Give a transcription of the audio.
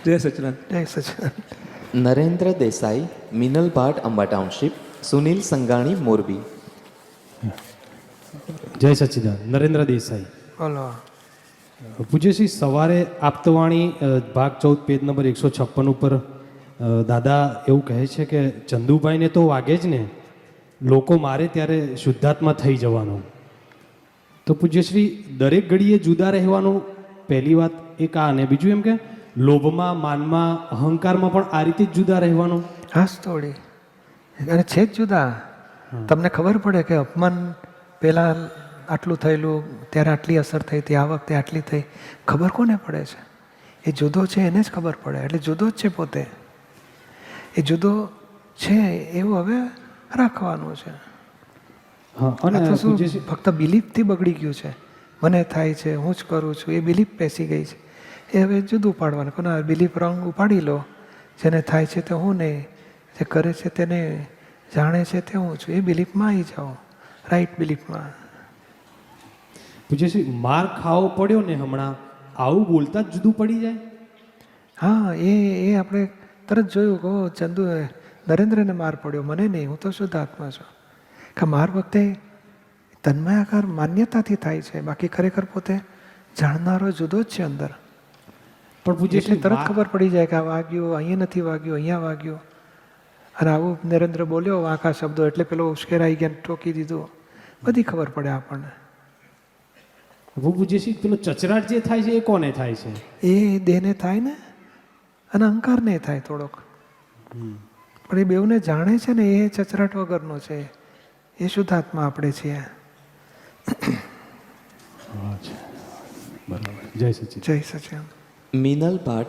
જય સચિદાનંદ. જય સચિદાનંદ. નરેન્દ્ર દેસાઈ, મિનલ ભાટ, અંબા ટાઉનશીપ. સુનિલ સંગાણી, મોરબી. જય સચ્ચિદાનંદ. નરેન્દ્ર દેસાઈ. બોલો. પૂજ્યશ્રી, સવારે આપતવાણી ભાગ 14 પેજ નંબર 156 ઉપર દાદા એવું કહે છે કે ચંદુભાઈને તો વાગે જ ને, લોકો મારે ત્યારે શુદ્ધાત્મા થઈ જવાનું. તો પૂજ્યશ્રી, દરેક ઘડીએ જુદા રહેવાનું, પહેલી વાત એક આ, અને બીજું એમ કે લોભમાં, માનમાં, અહંકારમાં પણ આ રીતે જ જુદા રહેવાનું. હાસ તોડી અને છે જ જુદા. તમને ખબર પડે કે અપમાન પહેલાં આટલું થયેલું, ત્યારે આટલી અસર થઈ હતી, આ વખતે આટલી થઈ, ખબર કોને પડે છે? એ જુદો છે એને જ ખબર પડે. એટલે જુદો જ છે પોતે. એ જુદો છે એવું હવે રાખવાનું છે. હા, અને આ તો શું પૂજ્યશ્રી, ફક્ત બિલીફથી બગડી ગયું છે. મને થાય છે, હું જ કરું છું, એ બિલીફ બેસી ગઈ છે. એ હવે જુદું પાડવાનું. કોના બિલીફ રંગ ઉપાડી લો. જેને થાય છે તે હું નહીં, જે કરે છે તેને જાણે છે તે હું છું. એ બિલીફમાં આવી જાઓ, રાઈટ બિલીફમાં. પૂજ્યશ્રી, માર ખાવો પડ્યો ને હમણાં, આવું બોલતા જ જુદું પડી જાય. હા, એ આપણે તરત જોયું કે ચંદુ નરેન્દ્રને માર પડ્યો, મને નહીં, હું તો શુદ્ધ આત્મા છું. કે માર વખતે તન્મયાકાર માન્યતાથી થાય છે, બાકી ખરેખર પોતે જાણનારો જુદો જ છે અંદર. પણ એટલે પૂજ્યશ્રી, તરત ખબર પડી જાય કે આ વાગ્યું, અહીંયા નથી વાગ્યું, અહીંયા વાગ્યું. અને આવું નરેન્દ્ર બોલ્યો વાંકા શબ્દો, એટલે પેલો ઉશ્કેરાઈ ગયા, ટોકી દીધું. બધી ખબર પડે આપણને. પૂજ્યશ્રી, પેલો ચચરાટ જે થાય છે એ કોને થાય છે? એ દેહને થાય ને, અને અહંકારને થાય થોડોક. પણ એ બેઉને જાણે છે ને, એ ચચરાટ વગરનો છે. એ શુદ્ધાત્મા આપણે છીએ. બરાબર. જય સચિદાનંદ. જય સચિદાનંદ. મિનલ ભાટ,